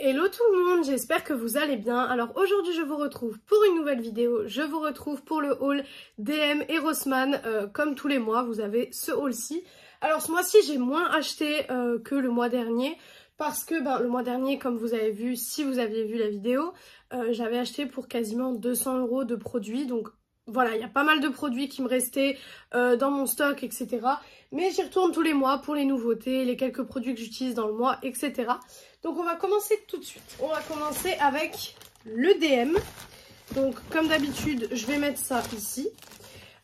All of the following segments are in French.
Hello tout le monde, j'espère que vous allez bien. Alors aujourd'hui je vous retrouve pour une nouvelle vidéo. Je vous retrouve pour le haul DM et Rossmann. Comme tous les mois, vous avez ce haul-ci. Alors ce mois-ci, j'ai moins acheté que le mois dernier. Parce que le mois dernier, comme vous avez vu, si vous aviez vu la vidéo, j'avais acheté pour quasiment 200 € de produits. Donc voilà, il y a pas mal de produits qui me restaient dans mon stock, etc. Mais j'y retourne tous les mois pour les nouveautés, les quelques produits que j'utilise dans le mois, etc. Donc on va commencer tout de suite. On va commencer avec le DM. Donc comme d'habitude, je vais mettre ça ici.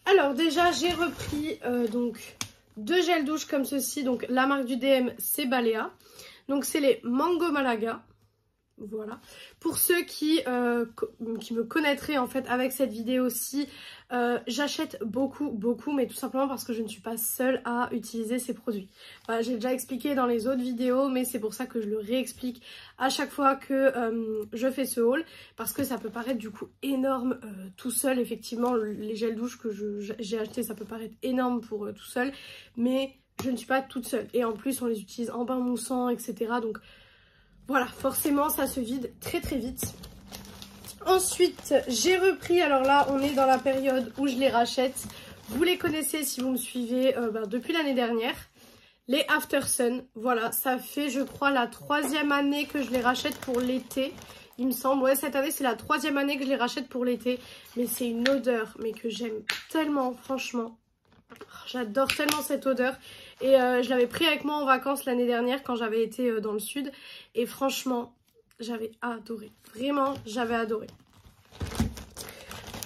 Alors déjà, j'ai repris donc 2 gels douche comme ceci. Donc la marque du DM, c'est Balea. Donc c'est les Mango Malaga. Voilà. Pour ceux qui me connaîtraient en fait avec cette vidéo-ci, j'achète beaucoup, mais tout simplement parce que je ne suis pas seule à utiliser ces produits. Voilà, j'ai déjà expliqué dans les autres vidéos, mais c'est pour ça que je le réexplique à chaque fois que je fais ce haul, parce que ça peut paraître du coup énorme tout seul. Effectivement, les gels douche que j'ai achetés, ça peut paraître énorme pour tout seul, mais je ne suis pas toute seule. Et en plus, on les utilise en bain moussant, etc. Donc voilà, forcément ça se vide très vite. Ensuite, j'ai repris, alors là on est dans la période où je les rachète. Vous les connaissez si vous me suivez depuis l'année dernière. Les After Sun, voilà, ça fait je crois la 3e année que je les rachète pour l'été. Il me semble, ouais, cette année c'est la 3e année que je les rachète pour l'été. Mais c'est une odeur mais que j'aime tellement, franchement. J'adore tellement cette odeur. Et je l'avais pris avec moi en vacances l'année dernière quand j'avais été dans le sud. Et franchement, j'avais adoré. Vraiment, j'avais adoré.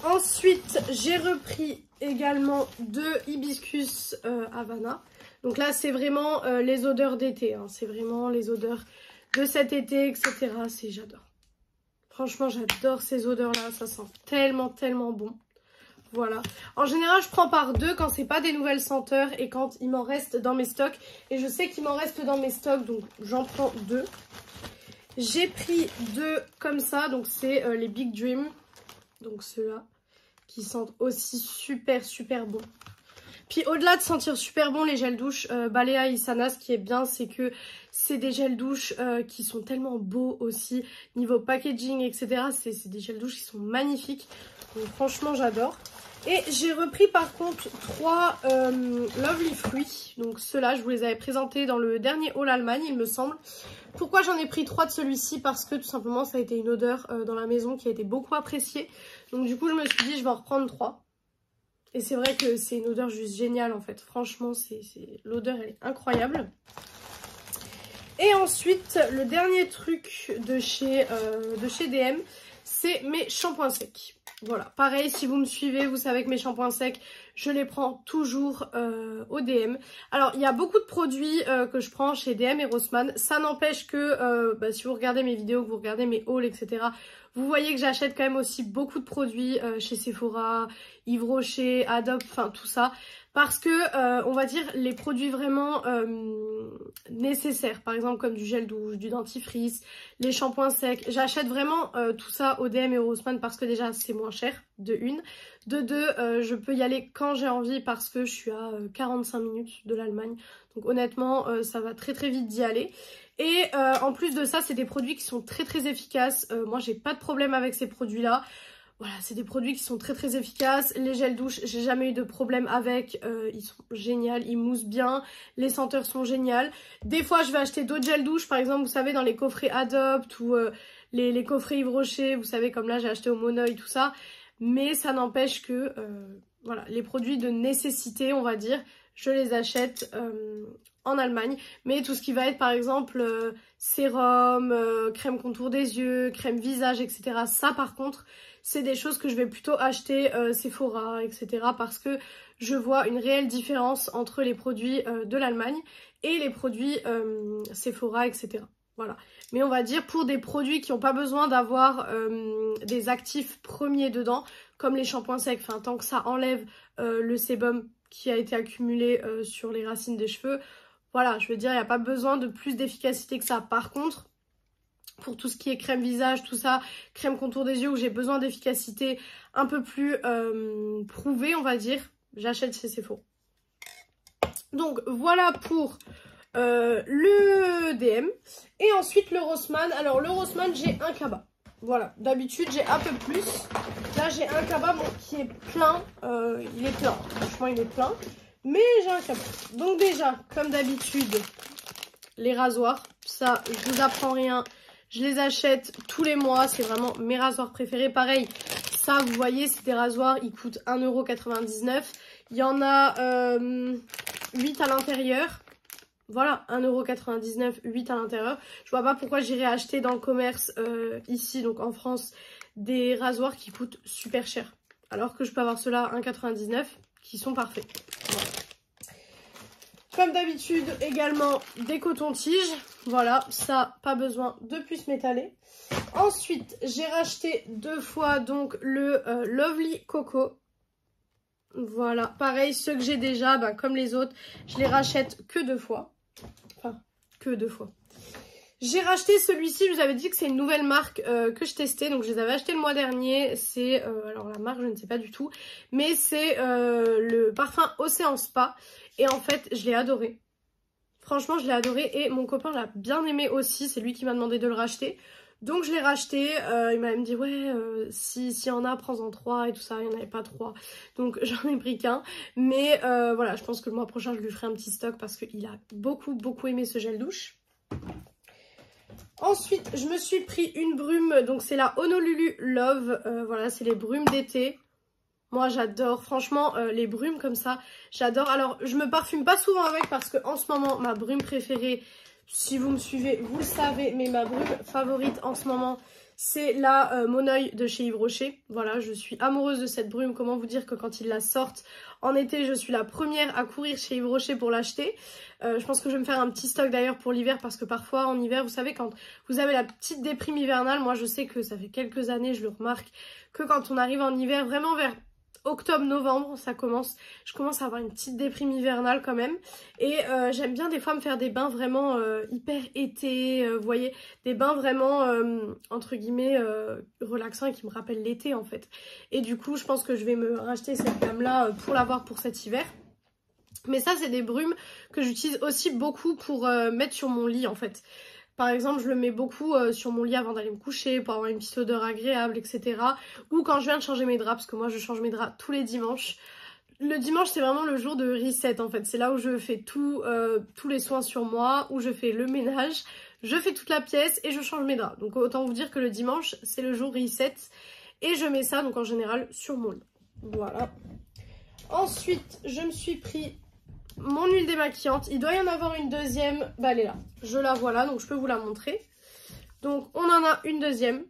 Ensuite, j'ai repris également 2 hibiscus Havana. Donc là, c'est vraiment les odeurs d'été. Hein. C'est vraiment les odeurs de cet été, etc. J'adore. Franchement, j'adore ces odeurs-là. Ça sent tellement bon. Voilà. En général, je prends par 2 quand c'est pas des nouvelles senteurs et quand il m'en reste dans mes stocks. Et je sais qu'il m'en reste dans mes stocks, donc j'en prends 2. J'ai pris 2 comme ça, donc c'est les Big Dream. Donc ceux-là, qui sentent aussi super bon. Puis au-delà de sentir super bon les gels douche, Balea et Isana, ce qui est bien, c'est que c'est des gels douche qui sont tellement beaux aussi. Niveau packaging, etc. C'est des gels douche qui sont magnifiques. Donc franchement, j'adore. Et j'ai repris par contre 3 Lovely Fruits. Donc ceux-là, je vous les avais présentés dans le dernier haul Allemagne, il me semble. Pourquoi j'en ai pris 3 de celui-ci? Parce que tout simplement, ça a été une odeur dans la maison qui a été beaucoup appréciée. Donc du coup, je me suis dit, je vais en reprendre 3. Et c'est vrai que c'est une odeur juste géniale en fait. Franchement, l'odeur, elle est incroyable. Et ensuite, le dernier truc de chez DM, c'est mes shampoings secs. Voilà, pareil, si vous me suivez, vous savez que mes shampoings secs, je les prends toujours au DM. Alors, il y a beaucoup de produits que je prends chez DM et Rossmann. Ça n'empêche que si vous regardez mes vidéos, que vous regardez mes hauls, etc., vous voyez que j'achète quand même aussi beaucoup de produits chez Sephora, Yves Rocher, Adobe, enfin tout ça. Parce que, on va dire, les produits vraiment nécessaires, par exemple comme du gel douche, du dentifrice, les shampoings secs, j'achète vraiment tout ça au DM et au Rossmann parce que déjà c'est moins cher, de 1. De 2, je peux y aller quand j'ai envie parce que je suis à 45 minutes de l'Allemagne. Donc honnêtement, ça va très vite d'y aller. Et en plus de ça, c'est des produits qui sont très efficaces. Moi, j'ai pas de problème avec ces produits-là. Voilà, c'est des produits qui sont très efficaces. Les gels douche, j'ai jamais eu de problème avec. Ils sont géniaux, ils moussent bien. Les senteurs sont géniales. Des fois, je vais acheter d'autres gels douche. Par exemple, vous savez, dans les coffrets Adopt ou les coffrets Yves Rocher. Vous savez, comme là, j'ai acheté au Monoeil, tout ça. Mais ça n'empêche que, voilà, les produits de nécessité, on va dire, je les achète en Allemagne. Mais tout ce qui va être, par exemple, sérum, crème contour des yeux, crème visage, etc. Ça, par contre, c'est des choses que je vais plutôt acheter Sephora, etc. Parce que je vois une réelle différence entre les produits de l'Allemagne et les produits Sephora, etc. Voilà. Mais on va dire pour des produits qui n'ont pas besoin d'avoir des actifs premiers dedans, comme les shampoings secs, enfin tant que ça enlève le sébum qui a été accumulé sur les racines des cheveux, voilà, je veux dire, il n'y a pas besoin de plus d'efficacité que ça. Par contre, pour tout ce qui est crème visage, tout ça, crème contour des yeux, où j'ai besoin d'efficacité un peu plus prouvée, on va dire, j'achète chez Sephora. Donc voilà pour le DM et ensuite le Rossmann. Alors le Rossmann, j'ai un cabas. Voilà, d'habitude j'ai un peu plus. Là j'ai un cabas bon, qui est plein. Il est plein, franchement il est plein. Mais j'ai un cabas. Donc déjà, comme d'habitude, les rasoirs. Ça, je vous apprends rien. Je les achète tous les mois. C'est vraiment mes rasoirs préférés. Pareil, ça vous voyez, c'est des rasoirs. Ils coûtent 1,99 €. Il y en a 8 à l'intérieur. Voilà, 1,99 €, 8 à l'intérieur. Je vois pas pourquoi j'irais acheter dans le commerce ici, donc en France, des rasoirs qui coûtent super cher. Alors que je peux avoir ceux-là à 1,99 € qui sont parfaits. Voilà. Comme d'habitude, également des cotons-tiges. Voilà, ça, pas besoin de puce métallée. Ensuite, j'ai racheté 2 fois donc le Lovely Coco. Voilà, pareil, ceux que j'ai déjà, bah, comme les autres, je les rachète que 2 fois. Enfin, que 2 fois. J'ai racheté celui-ci, je vous avais dit que c'est une nouvelle marque que je testais. Donc, je les avais achetés le mois dernier. C'est, alors la marque, je ne sais pas du tout. Mais c'est le parfum Océan Spa. Et en fait, je l'ai adoré. Franchement, je l'ai adoré. Et mon copain l'a bien aimé aussi. C'est lui qui m'a demandé de le racheter. Donc je l'ai racheté, il m'a même dit ouais s'il y en a prends-en 3 et tout ça, il n'y en avait pas 3. Donc j'en ai pris qu'un. Mais voilà, je pense que le mois prochain je lui ferai un petit stock parce qu'il a beaucoup aimé ce gel douche. Ensuite je me suis pris une brume, donc c'est la Honolulu Love, voilà c'est les brumes d'été. Moi j'adore, franchement les brumes comme ça, j'adore. Alors je me parfume pas souvent avec parce que en ce moment ma brume préférée, si vous me suivez, vous le savez, mais ma brume favorite en ce moment, c'est la Mon Oeil de chez Yves Rocher. Voilà, je suis amoureuse de cette brume. Comment vous dire que quand ils la sortent en été, je suis la première à courir chez Yves Rocher pour l'acheter. Je pense que je vais me faire un petit stock d'ailleurs pour l'hiver parce que parfois en hiver, vous savez, quand vous avez la petite déprime hivernale, moi je sais que ça fait quelques années, je le remarque, que quand on arrive en hiver, vraiment vers octobre-novembre, je commence à avoir une petite déprime hivernale quand même. Et j'aime bien des fois me faire des bains vraiment hyper été, vous voyez, des bains vraiment, entre guillemets, relaxants et qui me rappellent l'été en fait. Et du coup, je pense que je vais me racheter cette gamme-là pour l'avoir pour cet hiver. Mais ça, c'est des brumes que j'utilise aussi beaucoup pour mettre sur mon lit en fait. Par exemple, je le mets beaucoup sur mon lit avant d'aller me coucher pour avoir une petite odeur agréable, etc. Ou quand je viens de changer mes draps, parce que moi je change mes draps tous les dimanches. Le dimanche, c'est vraiment le jour de reset en fait. C'est là où je fais tous les soins sur moi, où je fais le ménage, je fais toute la pièce et je change mes draps. Donc autant vous dire que le dimanche, c'est le jour reset. Et je mets ça donc en général sur mon lit. Voilà. Ensuite, je me suis pris mon huile démaquillante. Il doit y en avoir une deuxième. Bah elle est là. Je la vois là, donc je peux vous la montrer. Donc on en a une deuxième.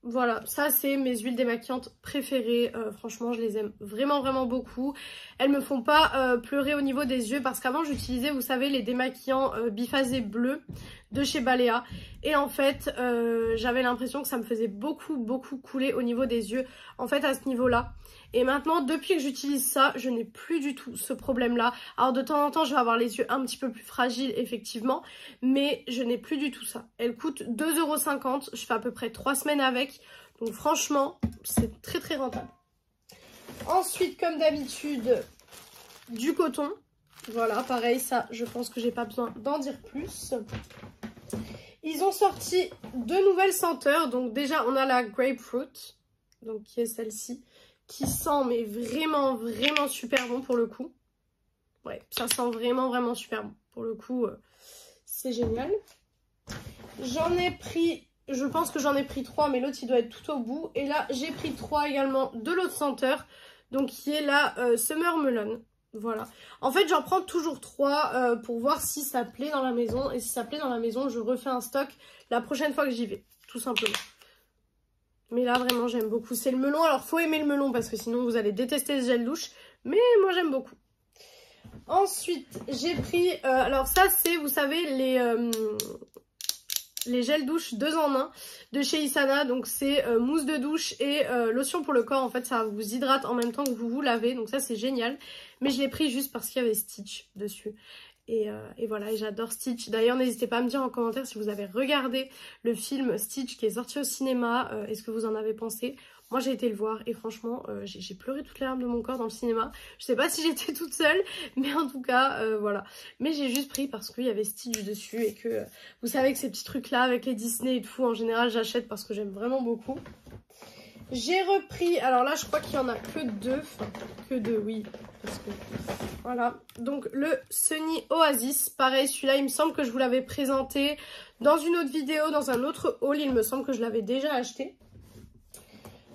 Voilà, ça c'est mes huiles démaquillantes préférées. Franchement, je les aime vraiment beaucoup. Elles me font pas pleurer au niveau des yeux parce qu'avant j'utilisais, vous savez, les démaquillants biphasés bleus de chez Balea. Et en fait, j'avais l'impression que ça me faisait beaucoup couler au niveau des yeux. En fait, à ce niveau-là. Et maintenant, depuis que j'utilise ça, je n'ai plus du tout ce problème-là. Alors de temps en temps, je vais avoir les yeux un petit peu plus fragiles, effectivement. Mais je n'ai plus du tout ça. Elle coûte 2,50 €. Je fais à peu près 3 semaines avec. Donc franchement, c'est très rentable. Ensuite, comme d'habitude, du coton. Voilà, pareil, ça, je pense que j'ai pas besoin d'en dire plus. Ils ont sorti 2 nouvelles senteurs. Donc déjà, on a la grapefruit, donc qui est celle-ci, qui sent mais vraiment super bon pour le coup. Ouais, ça sent vraiment super bon. Pour le coup, c'est génial. J'en ai pris, je pense que j'en ai pris 3, mais l'autre il doit être tout au bout. Et là, j'ai pris 3 également de l'autre senteur, donc qui est la Summer Melon. Voilà. En fait, j'en prends toujours 3 pour voir si ça plaît dans la maison. Et si ça plaît dans la maison, je refais un stock la prochaine fois que j'y vais, tout simplement. Mais là, vraiment, j'aime beaucoup. C'est le melon. Alors, faut aimer le melon parce que sinon, vous allez détester ce gel douche. Mais moi, j'aime beaucoup. Ensuite, j'ai pris... alors, ça, c'est, vous savez, les gels douche 2 en 1 de chez Isana. Donc, c'est mousse de douche et lotion pour le corps. En fait, ça vous hydrate en même temps que vous vous lavez. Donc, ça, c'est génial. Mais je l'ai pris juste parce qu'il y avait Stitch dessus. Et voilà, et j'adore Stitch. D'ailleurs, n'hésitez pas à me dire en commentaire si vous avez regardé le film Stitch qui est sorti au cinéma. Est-ce que vous en avez pensé? Moi j'ai été le voir et franchement j'ai pleuré toutes les larmes de mon corps dans le cinéma. Je sais pas si j'étais toute seule, mais en tout cas voilà. Mais j'ai juste pris parce qu'il y avait Stitch dessus et que vous savez que ces petits trucs là avec les Disney et tout, en général j'achète parce que j'aime vraiment beaucoup. J'ai repris, alors là je crois qu'il y en a que deux, enfin que deux oui, parce que voilà. Donc le Sunny Oasis, pareil celui-là il me semble que je vous l'avais présenté dans une autre vidéo, dans un autre haul, il me semble que je l'avais déjà acheté.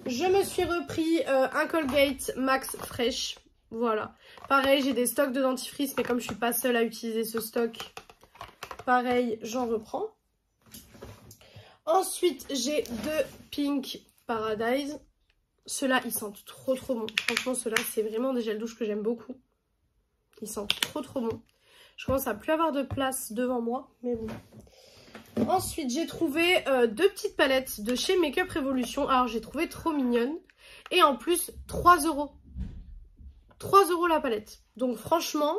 Je me suis repris un Colgate Max Fresh, voilà. Pareil j'ai des stocks de dentifrice mais comme je suis pas seule à utiliser ce stock, pareil j'en reprends. Ensuite j'ai deux Pink Paradise. Ceux-là, ils sentent trop bon. Franchement, ceux-là, c'est vraiment des gels douche que j'aime beaucoup. Ils sentent trop bon. Je commence à plus avoir de place devant moi, mais bon. Ensuite, j'ai trouvé deux petites palettes de chez Makeup Revolution. Alors, j'ai trouvé trop mignonne. Et en plus, 3 €. 3 € la palette. Donc, franchement,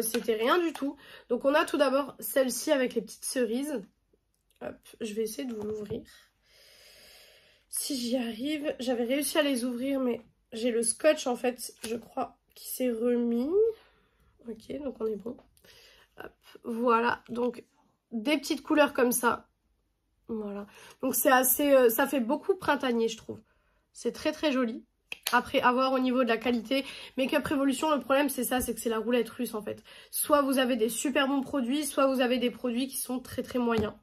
c'était rien du tout. Donc, on a tout d'abord celle-ci avec les petites cerises. Hop, je vais essayer de vous l'ouvrir. Si j'y arrive, j'avais réussi à les ouvrir, mais j'ai le scotch en fait, je crois, qui s'est remis. Ok, donc on est bon. Hop, voilà, donc des petites couleurs comme ça. Voilà, donc c'est assez, ça fait beaucoup printanier, je trouve. C'est très joli. Après, à voir au niveau de la qualité. Makeup Revolution, le problème c'est ça, c'est que c'est la roulette russe en fait. Soit vous avez des super bons produits, soit vous avez des produits qui sont très moyens.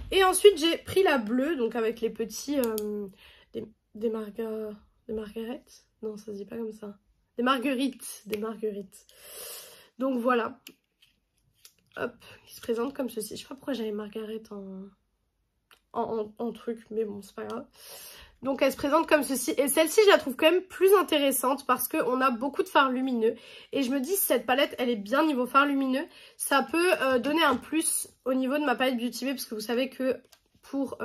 Et ensuite, j'ai pris la bleue, donc avec les petits... des margarettes. Non, ça se dit pas comme ça. Des marguerites. Donc voilà. Hop, qui se présente comme ceci. Je sais pas pourquoi j'avais margarette en truc, mais bon, c'est pas grave. Donc elle se présente comme ceci. Et celle-ci, je la trouve quand même plus intéressante parce qu'on a beaucoup de fards lumineux. Et je me dis, si cette palette, elle est bien niveau fard lumineux, ça peut donner un plus au niveau de ma palette Beauty Bay. Parce que vous savez que pour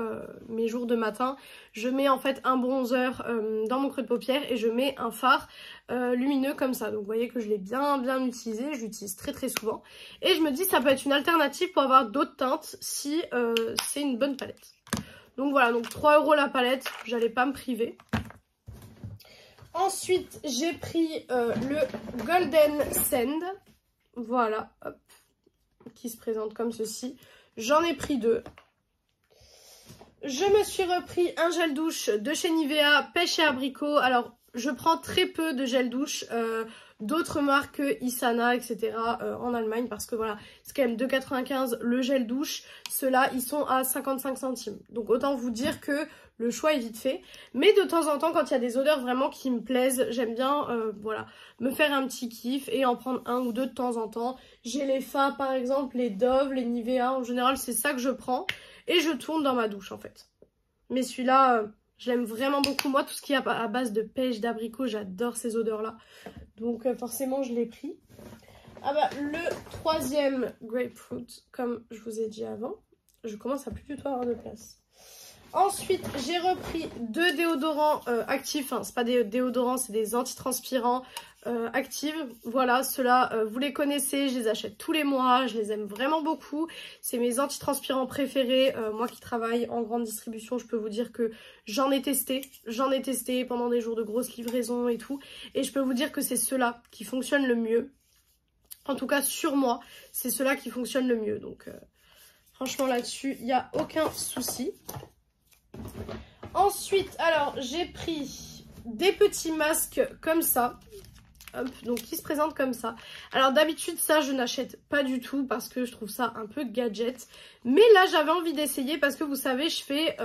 mes jours de matin, je mets en fait un bronzer dans mon creux de paupière et je mets un fard lumineux comme ça. Donc vous voyez que je l'ai bien utilisé, je l'utilise très souvent. Et je me dis, ça peut être une alternative pour avoir d'autres teintes si c'est une bonne palette. Donc voilà, donc 3 € la palette, j'allais pas me priver. Ensuite, j'ai pris le Golden Sand. Voilà, hop, qui se présente comme ceci. J'en ai pris 2. Je me suis repris un gel douche de chez Nivea, pêche et abricot. Alors, je prends très peu de gel douche d'autres marques que Isana, etc. En Allemagne. Parce que voilà, c'est quand même 2,95 le gel douche. Ceux-là, ils sont à 55 centimes. Donc, autant vous dire que le choix est vite fait. Mais de temps en temps, quand il y a des odeurs vraiment qui me plaisent, j'aime bien voilà, me faire un petit kiff et en prendre un ou deux de temps en temps. J'ai les Fa, par exemple, les Dove, les Nivea. En général, c'est ça que je prends. Et je tourne dans ma douche en fait. Mais celui-là, je l'aime vraiment beaucoup. Moi, tout ce qui est à base de pêche, d'abricot, j'adore ces odeurs-là. Donc forcément, je l'ai pris. Ah bah, le troisième grapefruit, comme je vous ai dit avant. Je commence à plus du tout avoir de place. Ensuite, j'ai repris deux déodorants actifs. Enfin, c'est pas des déodorants, c'est des antitranspirants actifs. Voilà, ceux-là, vous les connaissez, je les achète tous les mois. Je les aime vraiment beaucoup. C'est mes antitranspirants préférés. Moi qui travaille en grande distribution, je peux vous dire que j'en ai testé. J'en ai testé pendant des jours de grosses livraisons et tout. Et je peux vous dire que c'est ceux-là qui fonctionnent le mieux. En tout cas, sur moi, c'est ceux-là qui fonctionnent le mieux. Donc, franchement, là-dessus, il n'y a aucun souci. Ensuite, alors j'ai pris des petits masques comme ça. Hop, donc qui se présentent comme ça. Alors d'habitude ça je n'achète pas du tout parce que je trouve ça un peu gadget. Mais là j'avais envie d'essayer parce que vous savez je fais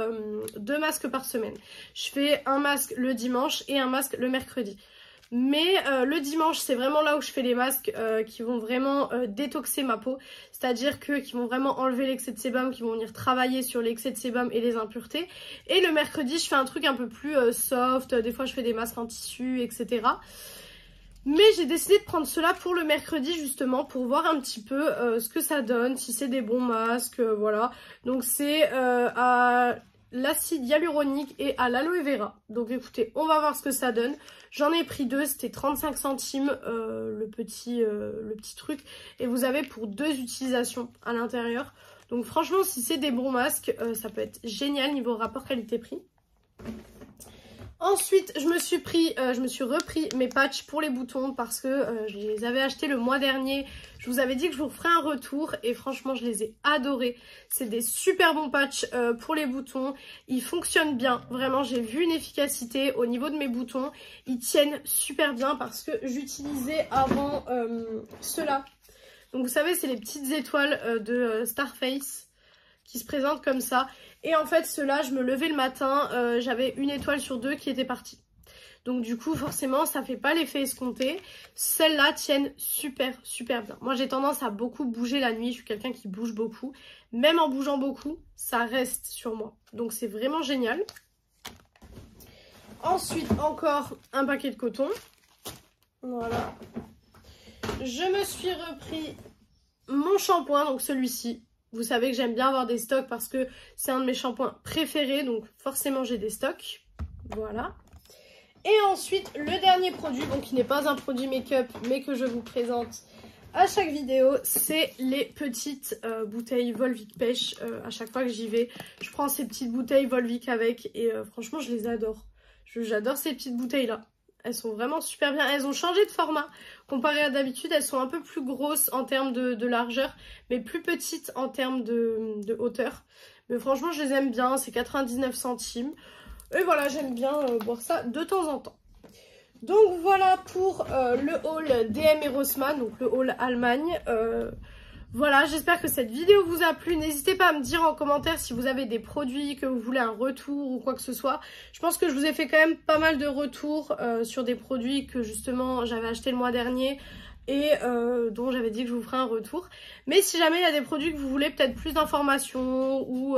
2 masques par semaine. Je fais un masque le dimanche et un masque le mercredi. Mais le dimanche, c'est vraiment là où je fais les masques qui vont vraiment détoxer ma peau. C'est-à-dire qui vont vraiment enlever l'excès de sébum, qui vont venir travailler sur l'excès de sébum et les impuretés. Et le mercredi, je fais un truc un peu plus soft. Des fois, je fais des masques en tissu, etc. Mais j'ai décidé de prendre cela pour le mercredi justement pour voir un petit peu ce que ça donne, si c'est des bons masques, voilà. Donc c'est à l'acide hyaluronique et à l'aloe vera. Donc écoutez, on va voir ce que ça donne. J'en ai pris 2, c'était 35 centimes le petit truc. Et vous avez pour 2 utilisations à l'intérieur. Donc franchement, si c'est des bons masques, ça peut être génial niveau rapport qualité-prix. Ensuite, je me suis repris mes patchs pour les boutons parce que je les avais achetés le mois dernier. Je vous avais dit que je vous ferais un retour et franchement, je les ai adorés. C'est des super bons patchs pour les boutons. Ils fonctionnent bien. Vraiment, j'ai vu une efficacité au niveau de mes boutons. Ils tiennent super bien parce que j'utilisais avant ceux-là. Donc, vous savez, c'est les petites étoiles de Starface qui se présentent comme ça. Et en fait, ceux-là, je me levais le matin, j'avais une étoile sur 2 qui était partie. Donc du coup, forcément, ça fait pas l'effet escompté. Celles-là tiennent super, super bien. Moi, j'ai tendance à beaucoup bouger la nuit. Je suis quelqu'un qui bouge beaucoup. Même en bougeant beaucoup, ça reste sur moi. Donc c'est vraiment génial. Ensuite, encore un paquet de coton. Voilà. Je me suis repris mon shampoing, donc celui-ci. Vous savez que j'aime bien avoir des stocks parce que c'est un de mes shampoings préférés. Donc forcément j'ai des stocks. Voilà. Et ensuite le dernier produit, donc qui n'est pas un produit make-up mais que je vous présente à chaque vidéo, c'est les petites bouteilles Volvic Pêche. À chaque fois que j'y vais, je prends ces petites bouteilles Volvic avec et franchement je les adore. J'adore ces petites bouteilles là. Elles sont vraiment super bien. Elles ont changé de format. Comparé à d'habitude, elles sont un peu plus grosses en termes de largeur, mais plus petites en termes de hauteur. Mais franchement, je les aime bien. C'est 99 centimes. Et voilà, j'aime bien boire ça de temps en temps. Donc voilà pour le haul DM et Rossmann, donc le haul Allemagne. Voilà, j'espère que cette vidéo vous a plu. N'hésitez pas à me dire en commentaire si vous avez des produits, que vous voulez un retour ou quoi que ce soit. Je pense que je vous ai fait quand même pas mal de retours sur des produits que justement j'avais acheté le mois dernier et dont j'avais dit que je vous ferais un retour. Mais si jamais il y a des produits que vous voulez peut-être plus d'informations ou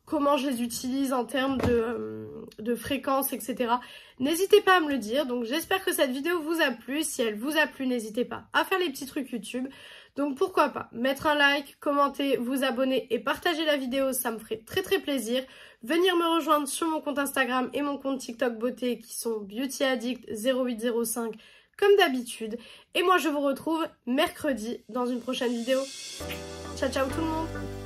comment je les utilise en termes de fréquence, etc. N'hésitez pas à me le dire. Donc j'espère que cette vidéo vous a plu. Si elle vous a plu, n'hésitez pas à faire les petits trucs YouTube. Donc pourquoi pas mettre un like, commenter, vous abonner et partager la vidéo, ça me ferait très très plaisir. Venir me rejoindre sur mon compte Instagram et mon compte TikTok beauté qui sont beautyaddict0805 comme d'habitude. Et moi je vous retrouve mercredi dans une prochaine vidéo. Ciao ciao tout le monde!